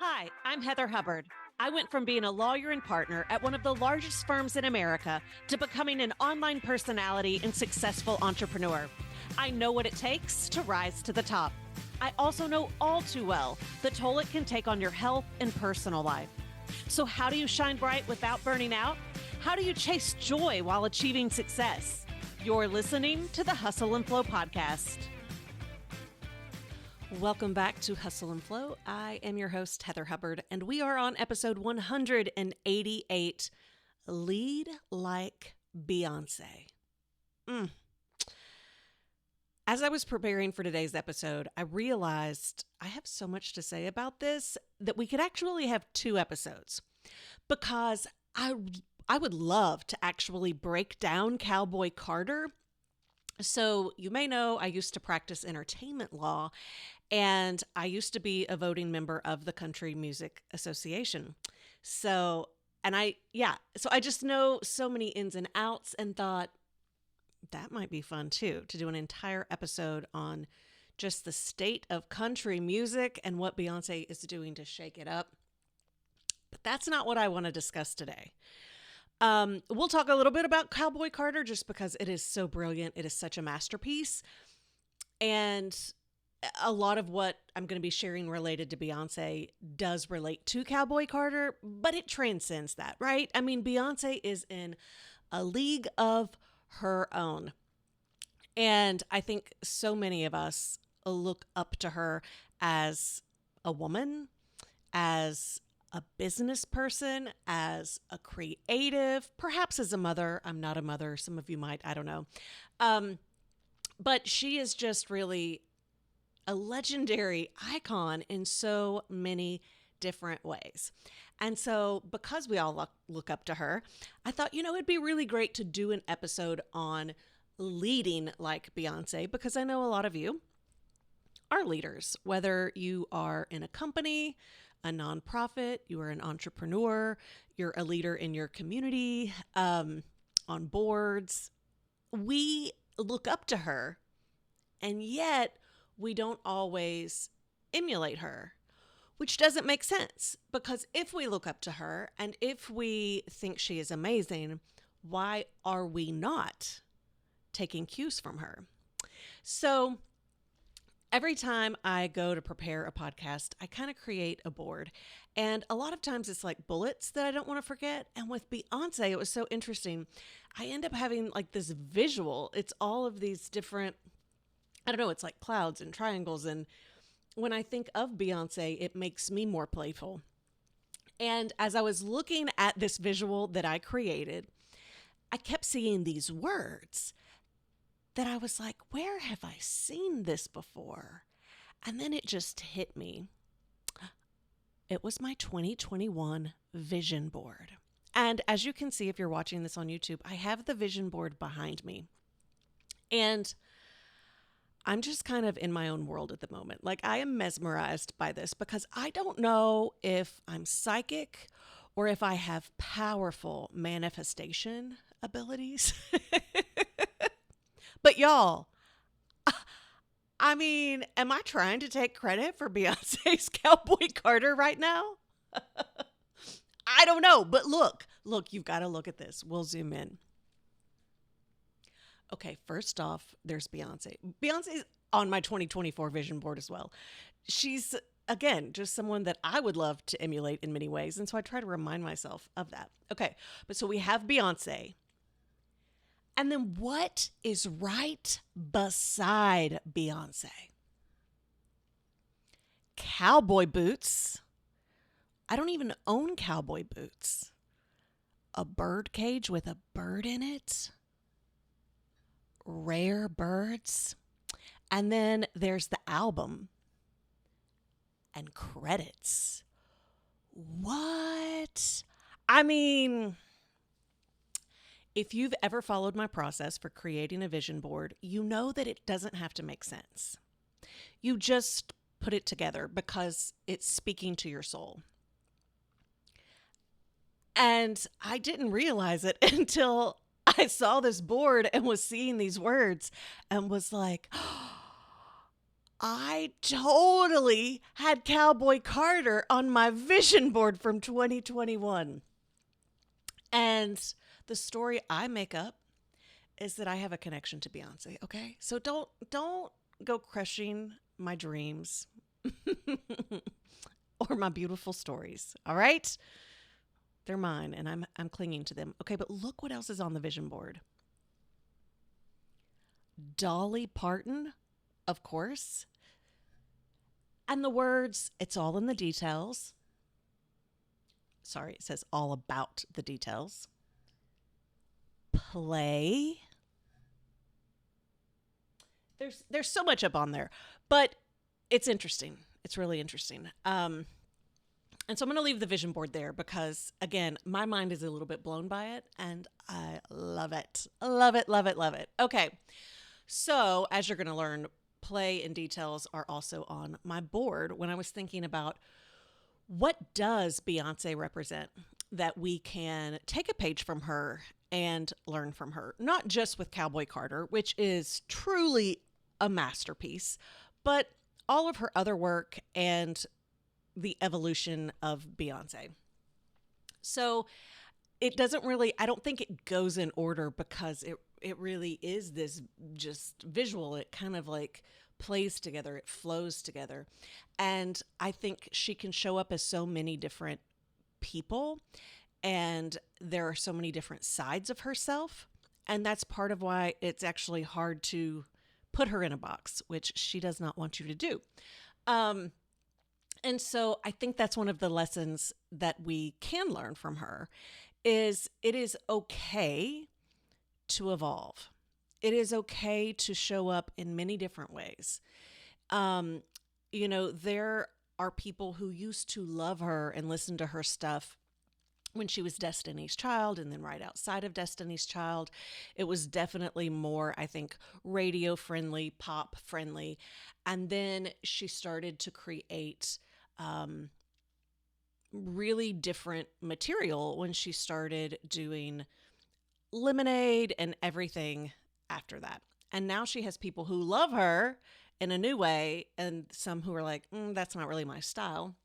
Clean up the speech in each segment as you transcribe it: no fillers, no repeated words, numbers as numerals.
Hi, I'm Heather Hubbard. I went from being a lawyer and partner at one of the largest firms in America to becoming an online personality and successful entrepreneur. I know what it takes to rise to the top. I also know all too well the toll it can take on your health and personal life. So, how do you shine bright without burning out? How do you chase joy while achieving success? You're listening to the Hustle and Flow podcast. Welcome back to Hustle and Flow. I am your host, Heather Hubbard, and we are on episode 188, Lead Like Beyonce. As I was preparing for today's episode, I realized I have so much to say about this that we could actually have two episodes, because I would love to actually break down Cowboy Carter. So you may know I used to practice entertainment law, and I used to be a voting member of the Country Music Association. So I just know so many ins and outs and thought that might be fun too, to do an entire episode on just the state of country music and what Beyonce is doing to shake it up. But that's not what I want to discuss today. We'll talk a little bit about Cowboy Carter just because it is so brilliant. It is such a masterpiece. And a lot of what I'm going to be sharing related to Beyonce does relate to Cowboy Carter, but it transcends that, right? I mean, Beyonce is in a league of her own. And I think so many of us look up to her as a woman, as a business person, as a creative, perhaps as a mother. I'm not a mother. Some of you might, I don't know. But she is just really a legendary icon in so many different ways. And so because we all look up to her, I thought, it'd be really great to do an episode on leading like Beyonce, because I know a lot of you are leaders, whether you are in a company, a nonprofit, you are an entrepreneur, you're a leader in your community, on boards. We look up to her, and yet we don't always emulate her, which doesn't make sense, because if we look up to her and if we think she is amazing, why are we not taking cues from her? So every time I go to prepare a podcast, I kind of create a board. And a lot of times it's like bullets that I don't want to forget. And with Beyonce, it was so interesting. I end up having like this visual. It's all of these different, I don't know, it's like clouds and triangles. And when I think of Beyonce, it makes me more playful. And as I was looking at this visual that I created, I kept seeing these words that I was like, where have I seen this before? And then it just hit me. It was my 2021 vision board. And as you can see, if you're watching this on YouTube, I have the vision board behind me. And I'm just kind of in my own world at the moment. Like, I am mesmerized by this because I don't know if I'm psychic or if I have powerful manifestation abilities. But y'all, I mean, am I trying to take credit for Beyonce's Cowboy Carter right now? I don't know, but look, you've got to look at this. We'll zoom in. Okay, first off, there's Beyonce. Beyonce's on my 2024 vision board as well. She's, again, just someone that I would love to emulate in many ways. And so I try to remind myself of that. Okay, but so we have Beyonce. And then what is right beside Beyonce? Cowboy boots. I don't even own cowboy boots. A bird cage with a bird in it. Rare birds. And then there's the album and credits. What? I mean, if you've ever followed my process for creating a vision board, you know that it doesn't have to make sense. You just put it together because it's speaking to your soul. And I didn't realize it until I saw this board and was seeing these words and was like, I totally had Cowboy Carter on my vision board from 2021. And the story I make up is that I have a connection to Beyonce, okay? So don't go crushing my dreams or my beautiful stories, all right? They're mine and I'm clinging to them. Okay, but look what else is on the vision board. Dolly Parton, of course. And the words, it's all in the details. Sorry, it says all about the details. Play. There's so much up on there, but it's interesting. It's really interesting. And so I'm going to leave the vision board there because, again, my mind is a little bit blown by it, and I love it. Love it, love it, love it. Okay, so as you're going to learn, play and details are also on my board when I was thinking about what does Beyonce represent that we can take a page from her and learn from her, not just with Cowboy Carter, which is truly a masterpiece, but all of her other work and the evolution of Beyonce. So it doesn't really, I don't think it goes in order because it really is this just visual. It kind of like plays together, it flows together. And I think she can show up as so many different people, and there are so many different sides of herself. And that's part of why it's actually hard to put her in a box, which she does not want you to do. And so I think that's one of the lessons that we can learn from her is it is okay to evolve. It is okay to show up in many different ways. There are people who used to love her and listen to her stuff when she was Destiny's Child, and then right outside of Destiny's Child. It was definitely more, I think, radio friendly, pop friendly. And then she started to create really different material when she started doing Lemonade and everything after that. And now she has people who love her in a new way, and some who are like, that's not really my style.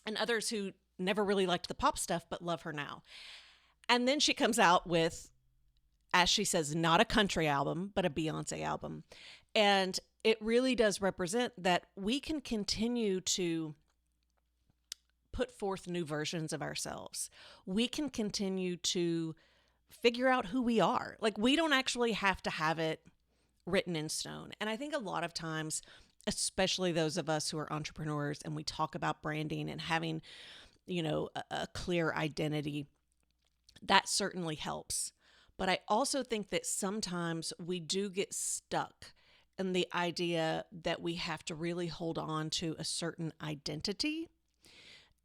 And others who never really liked the pop stuff but love her now. And then she comes out with, as she says, not a country album, but a Beyonce album. And it really does represent that we can continue to put forth new versions of ourselves. We can continue to figure out who we are. Like, we don't actually have to have it written in stone. And I think a lot of times, especially those of us who are entrepreneurs and we talk about branding and having, a clear identity, that certainly helps. But I also think that sometimes we do get stuck in the idea that we have to really hold on to a certain identity,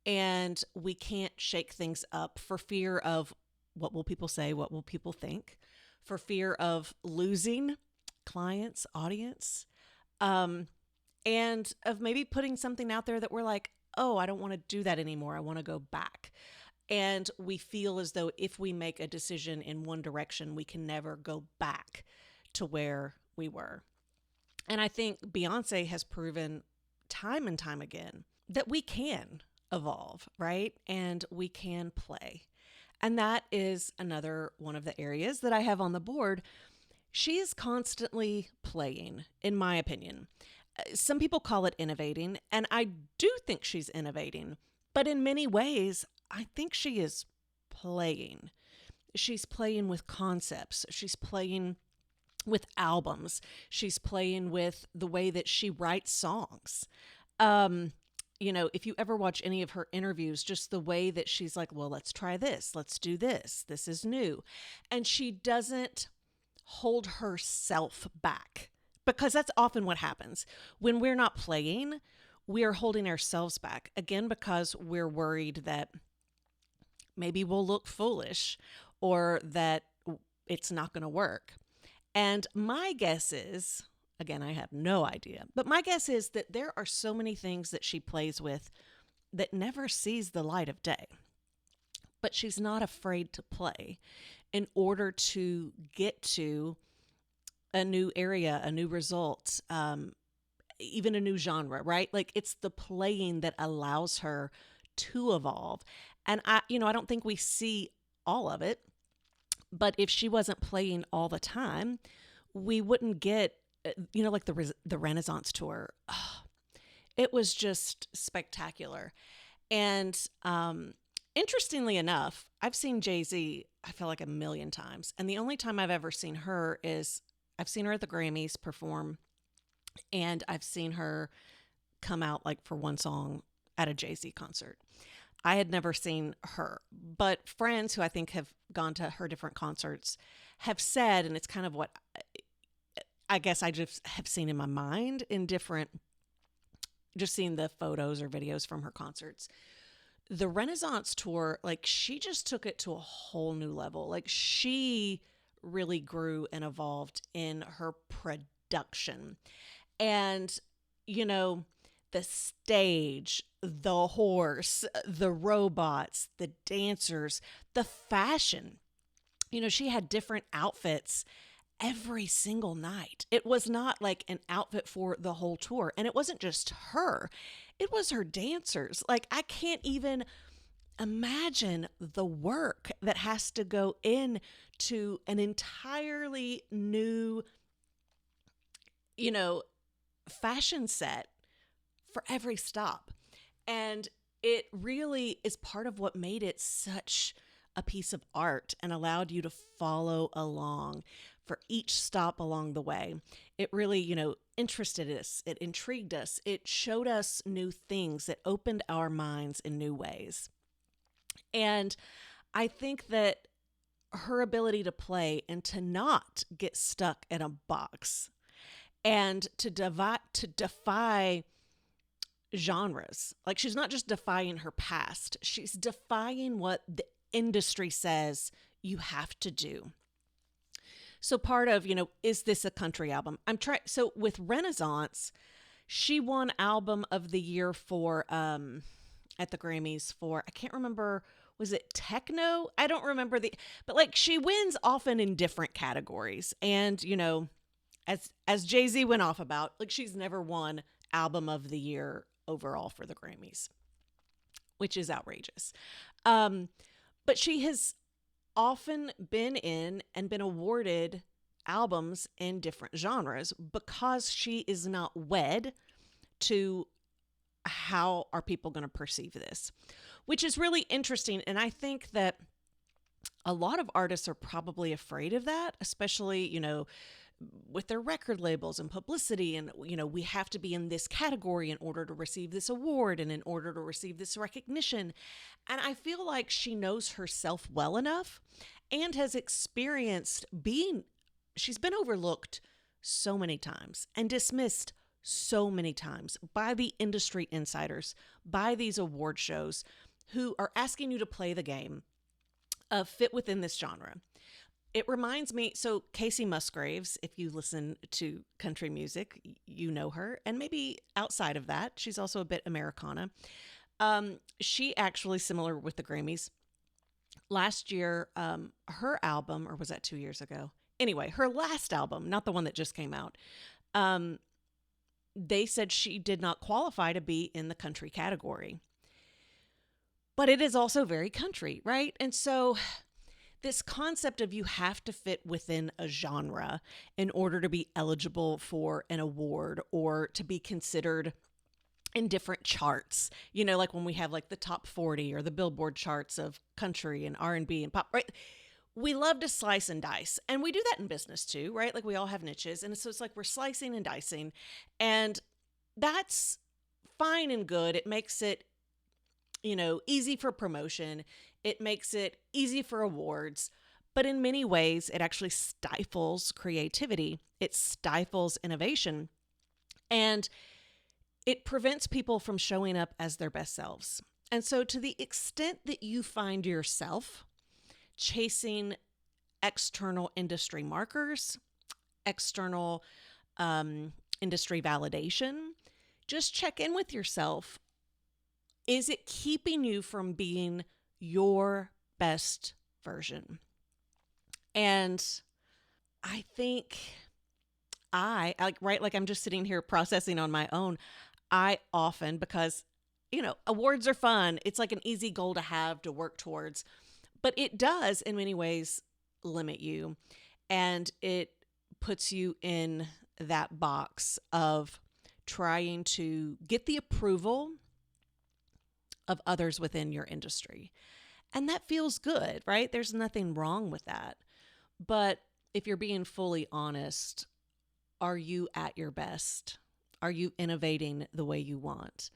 and we can't shake things up for fear of what will people say, what will people think, for fear of losing clients, audience, and of maybe putting something out there that we're like, oh, I don't want to do that anymore. I want to go back. And we feel as though if we make a decision in one direction, we can never go back to where we were. And I think Beyonce has proven time and time again that we can evolve, right? And we can play. And that is another one of the areas that I have on the board. She is constantly playing, in my opinion. Some people call it innovating, and I do think she's innovating, but in many ways, I think she is playing. She's playing with concepts. She's playing with albums. She's playing with the way that she writes songs. If you ever watch any of her interviews, just the way that she's like, well, let's try this. Let's do this. This is new. And she doesn't hold herself back, because that's often what happens. When we're not playing, we are holding ourselves back. Again, because we're worried that maybe we'll look foolish or that it's not going to work. And my guess is, again, I have no idea, but my guess is that there are so many things that she plays with that never sees the light of day. But she's not afraid to play in order to get to a new area, a new result, even a new genre, right? Like it's the playing that allows her to evolve. And I don't think we see all of it, but if she wasn't playing all the time, we wouldn't get, like the Renaissance tour. Oh, it was just spectacular. And interestingly enough, I've seen Jay-Z, I feel like a million times. And the only time I've ever seen her is I've seen her at the Grammys perform, and I've seen her come out like for one song at a Jay-Z concert. I had never seen her, but friends who I think have gone to her different concerts have said, and it's kind of what I guess I just have seen in my mind in different, just seeing the photos or videos from her concerts. The Renaissance tour, like she just took it to a whole new level. Like she really grew and evolved in her production. And, the stage, the horse, the robots, the dancers, the fashion. She had different outfits every single night. It was not like an outfit for the whole tour. And it wasn't just her, it was her dancers. Like, I can't even imagine the work that has to go into an entirely new, fashion set for every stop. And it really is part of what made it such a piece of art and allowed you to follow along for each stop along the way. It really, interested us. It intrigued us. It showed us new things. It opened our minds in new ways. And I think that her ability to play and to not get stuck in a box and to defy genres. Like, she's not just defying her past, she's defying what the industry says you have to do. So part of, is this a country album? So with Renaissance, she won album of the year for at the Grammys for, I can't remember, was it techno? I don't remember but like she wins often in different categories. And, as Jay-Z went off about, like she's never won album of the year overall for the Grammys, which is outrageous. But she has often been in and been awarded albums in different genres because she is not wed to how are people going to perceive this, which is really interesting. And I think that a lot of artists are probably afraid of that, especially, with their record labels and publicity. And, we have to be in this category in order to receive this award and in order to receive this recognition. And I feel like she knows herself well enough and has experienced she's been overlooked so many times and dismissed so many times by the industry insiders, by these award shows who are asking you to play the game of fit within this genre. It reminds me, so Casey Musgraves, if you listen to country music, you know her. And maybe outside of that, she's also a bit Americana. She actually, similar with the Grammys, last year, her album, or was that 2 years ago? Anyway, her last album, not the one that just came out, they said she did not qualify to be in the country category. But it is also very country, right? And so this concept of you have to fit within a genre in order to be eligible for an award or to be considered in different charts, like when we have like the top 40 or the Billboard charts of country and R&B and pop, right? We love to slice and dice, and we do that in business too, right? Like we all have niches. And so it's like we're slicing and dicing, and that's fine and good. It makes it, easy for promotion. It makes it easy for awards, but in many ways, it actually stifles creativity. It stifles innovation, and it prevents people from showing up as their best selves. And so to the extent that you find yourself chasing external industry markers, external industry validation, just check in with yourself. Is it keeping you from being your best version? And I think like I'm just sitting here processing on my own. I often, because, awards are fun. It's like an easy goal to have to work towards, but it does in many ways limit you. And it puts you in that box of trying to get the approval of others within your industry. And that feels good, right? There's nothing wrong with that. But if you're being fully honest, are you at your best? Are you innovating the way you want?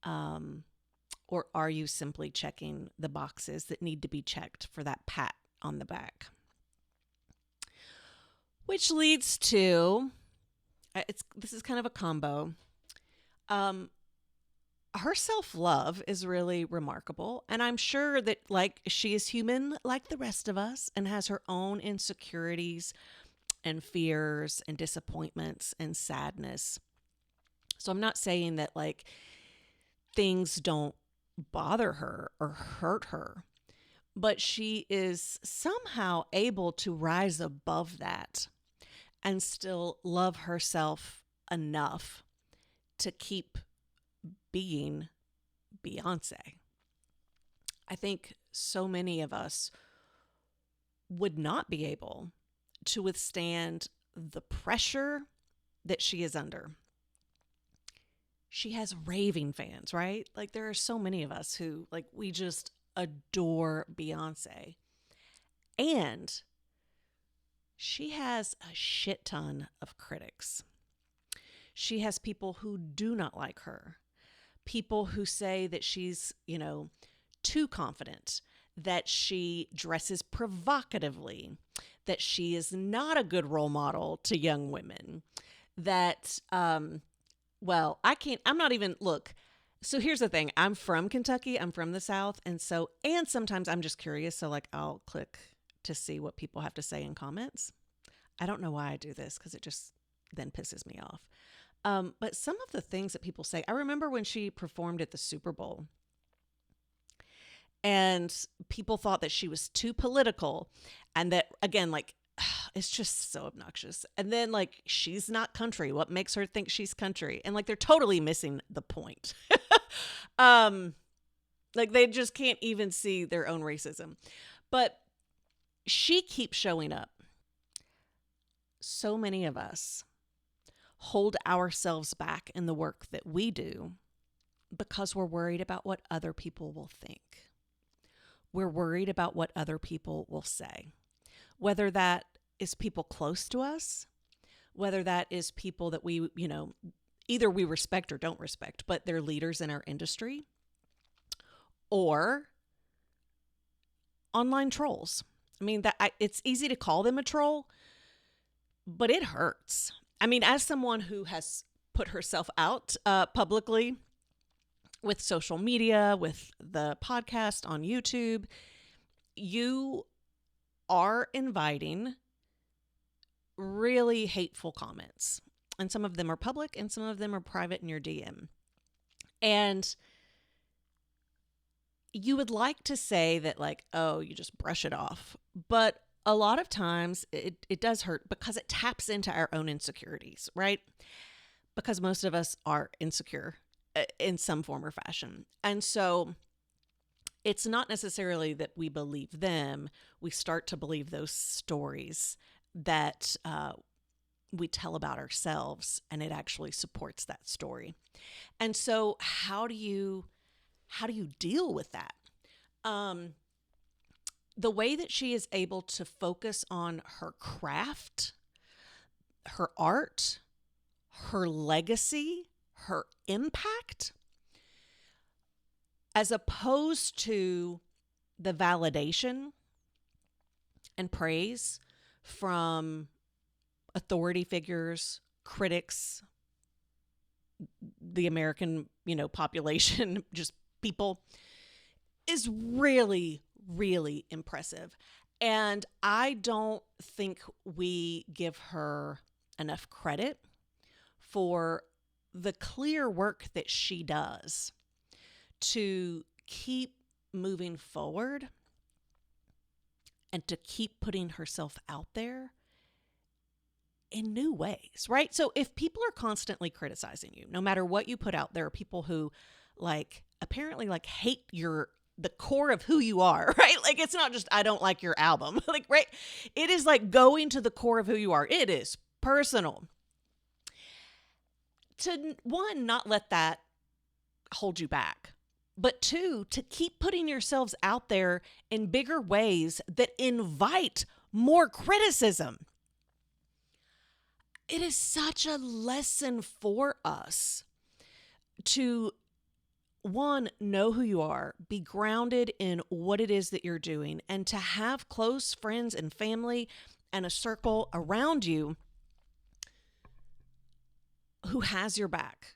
Or are you simply checking the boxes that need to be checked for that pat on the back? Which leads to, this is kind of a combo. Her self-love is really remarkable. And I'm sure that she is human like the rest of us and has her own insecurities and fears and disappointments and sadness. So I'm not saying that things don't bother her or hurt her, but she is somehow able to rise above that and still love herself enough to keep being Beyonce. I think so many of us would not be able to withstand the pressure that she is under. She has raving fans, right? There are so many of us who we just adore Beyonce. And she has a shit ton of critics. She has people who do not like her. People who say that she's, too confident, that she dresses provocatively, that she is not a good role model to young women, that, I'm not even, look, so here's the thing. I'm from Kentucky. I'm from the South. And sometimes I'm just curious. So I'll click to see what people have to say in comments. I don't know why I do this because it just then pisses me off. But some of the things that people say, I remember when she performed at the Super Bowl and people thought that she was too political and that, again, it's just so obnoxious. And then she's not country. What makes her think she's country? And they're totally missing the point. They just can't even see their own racism. But she keeps showing up. So many of us hold ourselves back in the work that we do because we're worried about what other people will think. We're worried about what other people will say, whether that is people close to us, whether that is people that we, either we respect or don't respect, but they're leaders in our industry, or online trolls. I mean, it's easy to call them a troll, but it hurts. I mean, as someone who has put herself out publicly with social media, with the podcast on YouTube, you are inviting really hateful comments. And some of them are public and some of them are private in your DM. And you would like to say that oh, you just brush it off. But a lot of times it does hurt because it taps into our own insecurities, right? Because most of us are insecure in some form or fashion. And so it's not necessarily that we believe them. We start to believe those stories that we tell about ourselves, and it actually supports that story. And so how do you deal with that? The way that she is able to focus on her craft, her art, her legacy, her impact, as opposed to the validation and praise from authority figures, critics, the American, population, just people, is really, really impressive. And I don't think we give her enough credit for the clear work that she does to keep moving forward and to keep putting herself out there in new ways, right? So if people are constantly criticizing you, no matter what you put out, there are people who like apparently like hate the core of who you are, right? Like it's not just I don't like your album. Like, right? It is like going to the core of who you are. It is personal. To one, not let that hold you back. But two, to keep putting yourselves out there in bigger ways that invite more criticism. It is such a lesson for us to, one, know who you are, be grounded in what it is that you're doing, and to have close friends and family and a circle around you who has your back,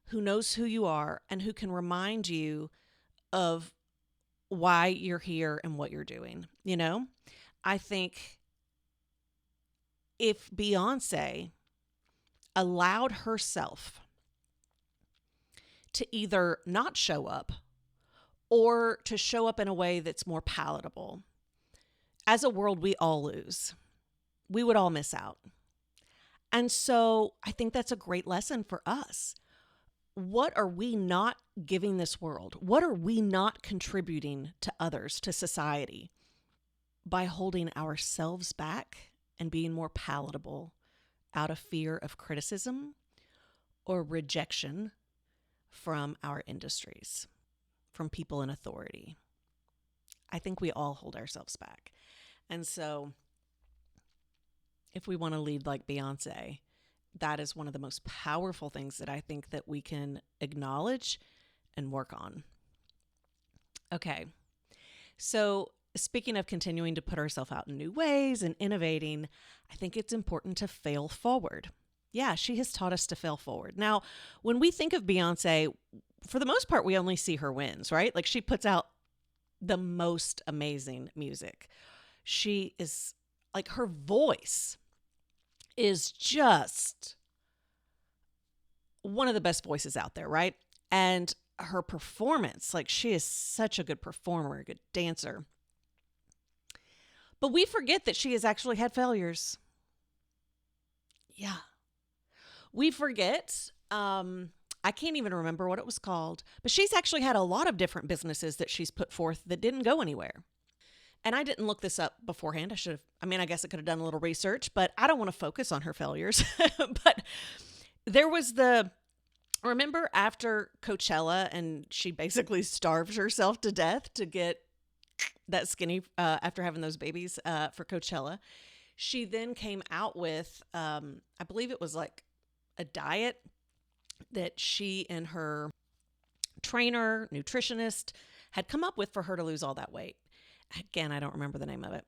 who knows who you are, and who can remind you of why you're here and what you're doing. You know, I think if Beyonce allowed herself to either not show up or to show up in a way that's more palatable, as a world, we all lose. We would all miss out. And so I think that's a great lesson for us. What are we not giving this world? What are we not contributing to others, to society, by holding ourselves back and being more palatable out of fear of criticism or rejection from our industries, from people in authority? I think we all hold ourselves back. And so if we want to lead like Beyonce, that is one of the most powerful things that I think that we can acknowledge and work on. Okay. So speaking of continuing to put ourselves out in new ways and innovating, I think it's important to fail forward. Yeah, she has taught us to fail forward. Now, when we think of Beyonce, for the most part, we only see her wins, right? Like she puts out the most amazing music. She is like, her voice is just one of the best voices out there, right? And her performance, like she is such a good performer, a good dancer. But we forget that she has actually had failures. Yeah. We forget, I can't even remember what it was called, but she's actually had a lot of different businesses that she's put forth that didn't go anywhere. And I didn't look this up beforehand. I guess I could have done a little research, but I don't want to focus on her failures. But there was remember after Coachella, and she basically starved herself to death to get that skinny after having those babies for Coachella. She then came out with, I believe it was like a diet that she and her trainer, nutritionist, had come up with for her to lose all that weight. Again, I don't remember the name of it.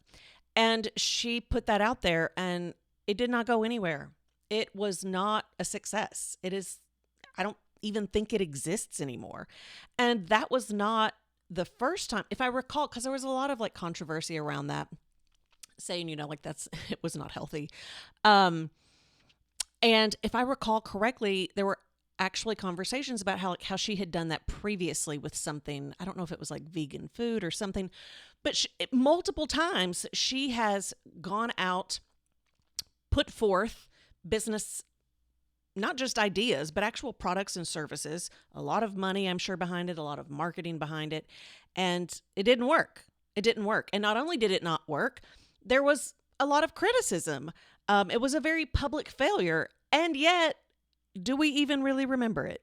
And she put that out there and it did not go anywhere. It was not a success. I don't even think it exists anymore. And that was not the first time, if I recall, because there was a lot of like controversy around that, saying, like it was not healthy. And if I recall correctly, there were actually conversations about how she had done that previously with something. I don't know if it was like vegan food or something, but multiple times she has gone out, put forth business, not just ideas, but actual products and services, a lot of money, I'm sure, behind it, a lot of marketing behind it. And it didn't work. It didn't work. And not only did it not work, there was a lot of criticism. It was a very public failure. And yet, do we even really remember it?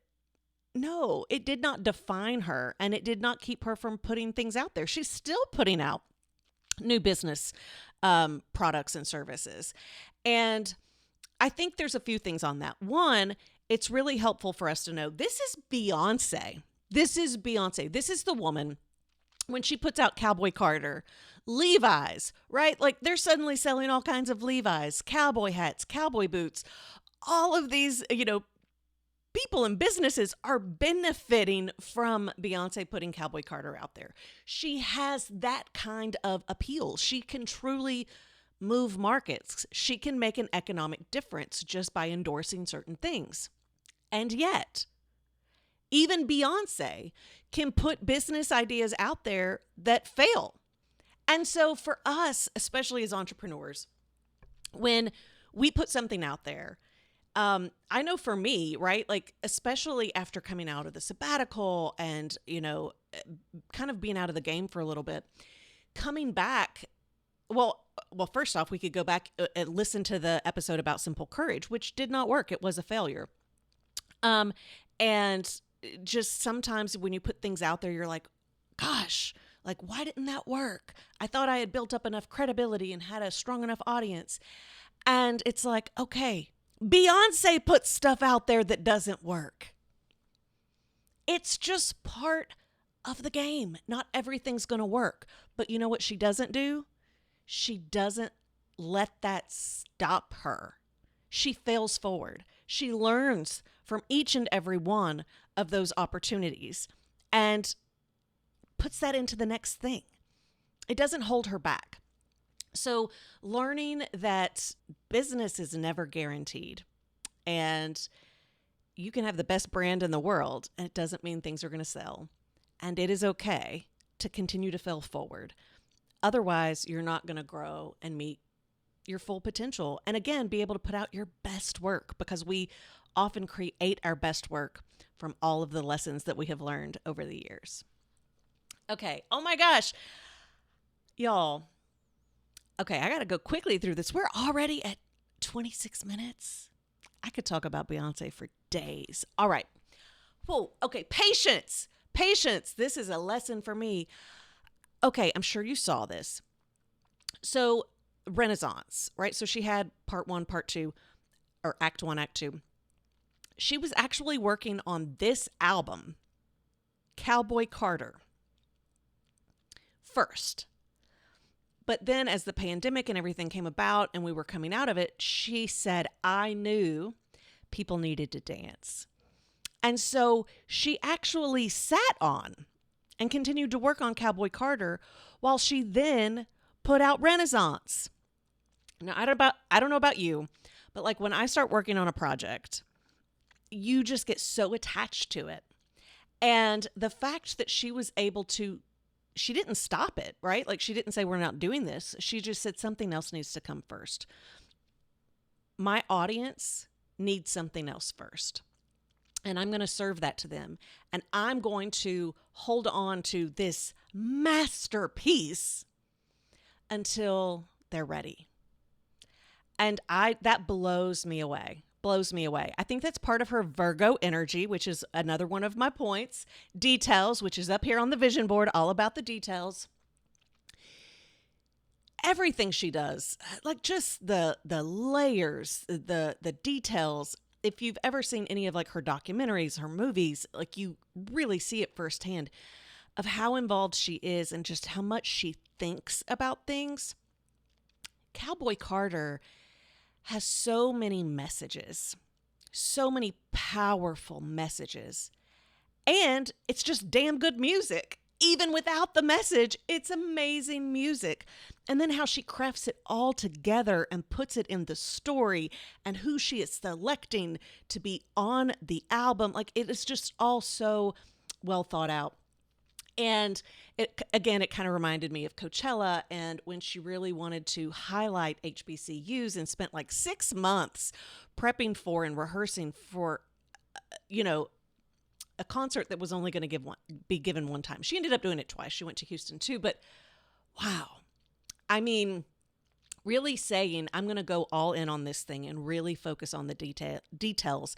No, it did not define her, and it did not keep her from putting things out there. She's still putting out new business products and services. And I think there's a few things on that. One, it's really helpful for us to know this is Beyonce. This is Beyonce. This is the woman, when she puts out Cowboy Carter, Levi's, right? Like they're suddenly selling all kinds of Levi's, cowboy hats, cowboy boots. All of these, people and businesses are benefiting from Beyonce putting Cowboy Carter out there. She has that kind of appeal. She can truly move markets. She can make an economic difference just by endorsing certain things. And yet, even Beyonce can put business ideas out there that fail. And so for us, especially as entrepreneurs, when we put something out there. I know for me, right? Like, especially after coming out of the sabbatical and, kind of being out of the game for a little bit, coming back. Well, first off, we could go back and listen to the episode about simple courage, which did not work. It was a failure. And just sometimes when you put things out there, you're like, gosh, like, why didn't that work? I thought I had built up enough credibility and had a strong enough audience. And it's like, okay, Beyonce puts stuff out there that doesn't work. It's just part of the game. Not everything's going to work. But you know what she doesn't do? She doesn't let that stop her. She fails forward. She learns from each and every one of those opportunities and puts that into the next thing. It doesn't hold her back. So learning that business is never guaranteed, and you can have the best brand in the world, and it doesn't mean things are going to sell. And it is okay to continue to fail forward. Otherwise, you're not going to grow and meet your full potential. And again, be able to put out your best work, because we often create our best work from all of the lessons that we have learned over the years. Okay. Oh my gosh. Y'all. Okay. I got to go quickly through this. We're already at 26 minutes. I could talk about Beyonce for days. All right. Whoa. Okay. Patience. Patience. This is a lesson for me. Okay. I'm sure you saw this. So Renaissance, right? So she had part 1, part 2, or act 1, act 2. She was actually working on this album, Cowboy Carter, first. But then as the pandemic and everything came about and we were coming out of it, she said, I knew people needed to dance. And so she actually sat on and continued to work on Cowboy Carter while she then put out Renaissance. Now, I don't know about you, but like when I start working on a project, you just get so attached to it. And the fact that she was able to, she didn't stop it, right? Like she didn't say, we're not doing this. She just said something else needs to come first. My audience needs something else first. And I'm going to serve that to them. And I'm going to hold on to this masterpiece until they're ready. And that blows me away. I think that's part of her Virgo energy, which is another one of my points. Details, which is up here on the vision board, all about the details. Everything she does, like just the layers, the details. If you've ever seen any of like her documentaries, her movies, like you really see it firsthand of how involved she is and just how much she thinks about things. Cowboy Carter has so many messages, so many powerful messages, and it's just damn good music. Even without the message, it's amazing music. And then how she crafts it all together and puts it in the story and who she is selecting to be on the album. Like it is just all so well thought out. And it kind of reminded me of Coachella and when she really wanted to highlight HBCUs and spent like 6 months prepping for and rehearsing for, a concert that was only going to be given one time. She ended up doing it twice. She went to Houston too, but wow. I mean, really saying I'm going to go all in on this thing and really focus on the details.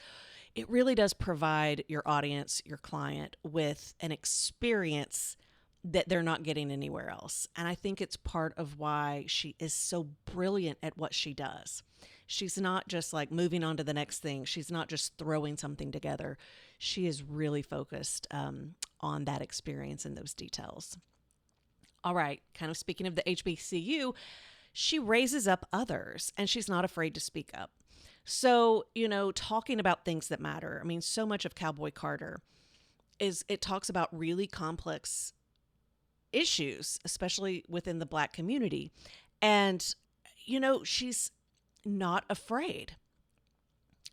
It really does provide your audience, your client, with an experience that they're not getting anywhere else. And I think it's part of why she is so brilliant at what she does. She's not just like moving on to the next thing. She's not just throwing something together. She is really focused on that experience and those details. All right, kind of speaking of the HBCU, she raises up others and she's not afraid to speak up. So, talking about things that matter. I mean, so much of Cowboy Carter it talks about really complex issues, especially within the Black community. And, she's not afraid.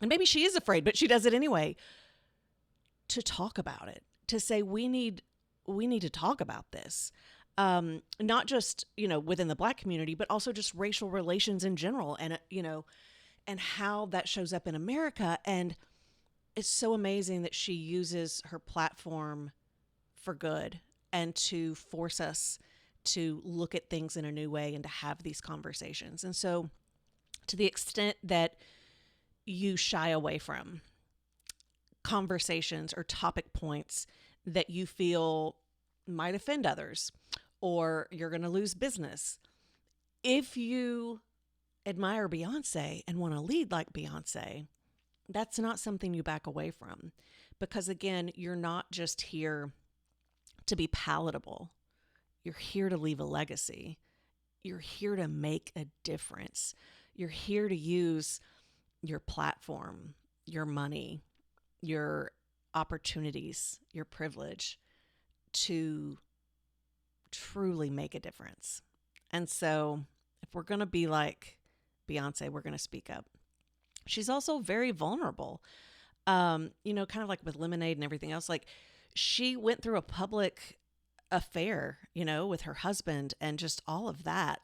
And maybe she is afraid, but she does it anyway, to talk about it, to say we need to talk about this. Not just, within the Black community, but also just racial relations in general. And, and how that shows up in America. And it's so amazing that she uses her platform for good and to force us to look at things in a new way and to have these conversations. And so, to the extent that you shy away from conversations or topic points that you feel might offend others or you're going to lose business, if you admire Beyonce and want to lead like Beyonce, that's not something you back away from. Because again, you're not just here to be palatable. You're here to leave a legacy. You're here to make a difference. You're here to use your platform, your money, your opportunities, your privilege to truly make a difference. And so if we're going to be like Beyonce, we're going to speak up. She's also very vulnerable. Kind of like with Lemonade and everything else, like she went through a public affair, with her husband and just all of that.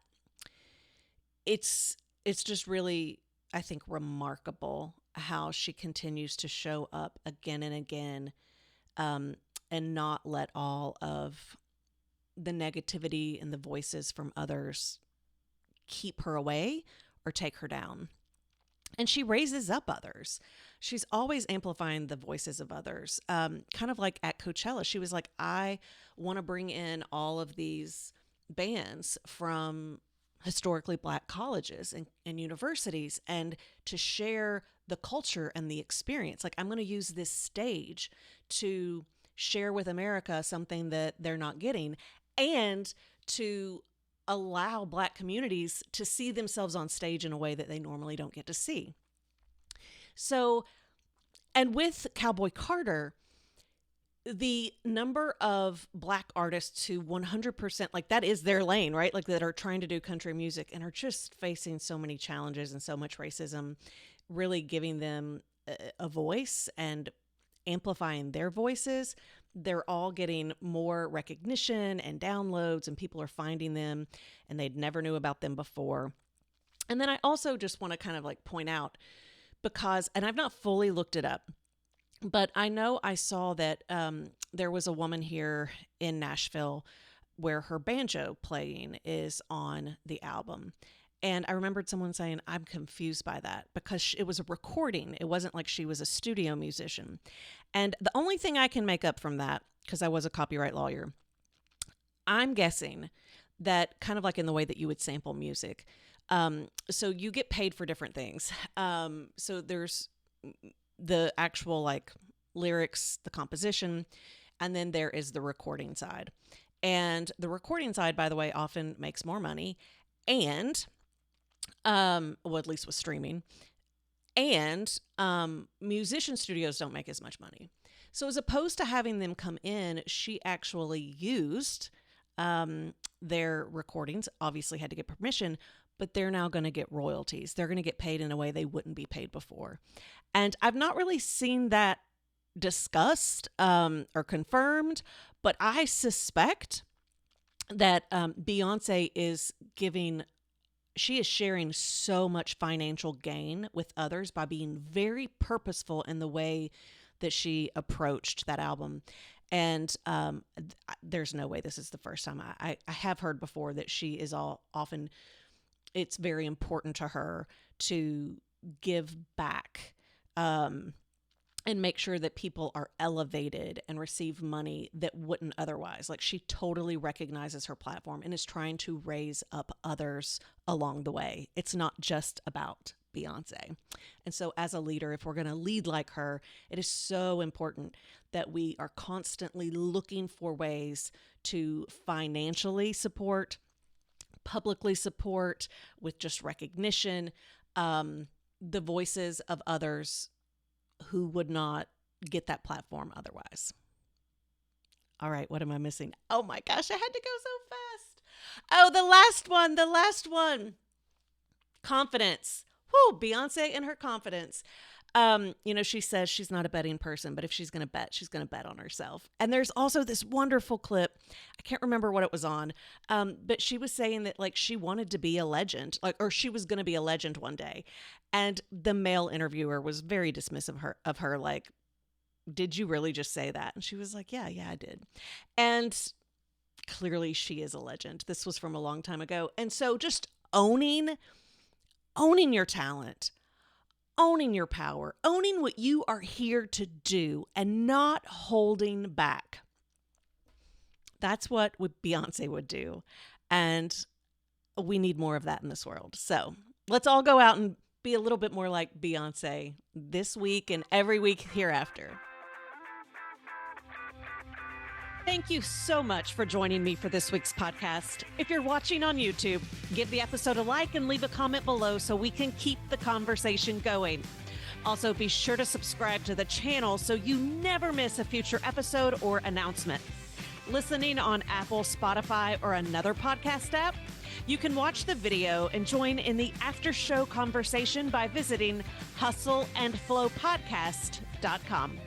It's just really, I think, remarkable how she continues to show up again and again, and not let all of the negativity and the voices from others keep her away or take her down. And she raises up others. She's always amplifying the voices of others. Kind of like at Coachella, she was like, I want to bring in all of these bands from historically Black colleges and universities and to share the culture and the experience. Like, I'm going to use this stage to share with America something that they're not getting and to allow Black communities to see themselves on stage in a way that they normally don't get to see. So, and with Cowboy Carter, the number of Black artists who 100%, like that is their lane, right? Like that are trying to do country music and are just facing so many challenges and so much racism, really giving them a voice and amplifying their voices. They're all getting more recognition and downloads, and people are finding them and they'd never knew about them before. And then I also just want to kind of like point out, because, and I've not fully looked it up, but I know I saw that there was a woman here in Nashville where her banjo playing is on the album. And I remembered someone saying, I'm confused by that because it was a recording. It wasn't like she was a studio musician. And the only thing I can make up from that, because I was a copyright lawyer, I'm guessing that kind of like in the way that you would sample music. So you get paid for different things. So there's the actual like lyrics, the composition, and then there is the recording side. And the recording side, by the way, often makes more money. And well, at least with streaming, and musician studios don't make as much money. So as opposed to having them come in, she actually used their recordings, obviously had to get permission, but they're now going to get royalties. They're going to get paid in a way they wouldn't be paid before. And I've not really seen that discussed or confirmed, but I suspect that Beyonce is she is sharing so much financial gain with others by being very purposeful in the way that she approached that album. And there's no way this is the first time. I have heard before that she is often, it's very important to her to give back and make sure that people are elevated and receive money that wouldn't otherwise. Like, she totally recognizes her platform and is trying to raise up others along the way. It's not just about Beyonce. And so as a leader, if we're going to lead like her, it is so important that we are constantly looking for ways to financially support, publicly support, with just recognition, the voices of others who would not get that platform otherwise. All right, what am I missing? Oh my gosh, I had to go so fast. Oh, the last one. Confidence. Whoo, Beyonce and her confidence. She says she's not a betting person, but if she's going to bet, she's going to bet on herself. And there's also this wonderful clip. I can't remember what it was on. But she was saying that like she wanted to be a legend, or she was going to be a legend one day. And the male interviewer was very dismissive of her, like, did you really just say that? And she was like, yeah, I did. And clearly she is a legend. This was from a long time ago. And so just owning your talent, owning your power, owning what you are here to do, and not holding back. That's what Beyonce would do. And we need more of that in this world. So let's all go out and be a little bit more like Beyonce this week and every week hereafter. Thank you so much for joining me for this week's podcast. If you're watching on YouTube, give the episode a like and leave a comment below so we can keep the conversation going. Also, be sure to subscribe to the channel so you never miss a future episode or announcement. Listening on Apple, Spotify, or another podcast app, you can watch the video and join in the after show conversation by visiting hustleandflowpodcast.com.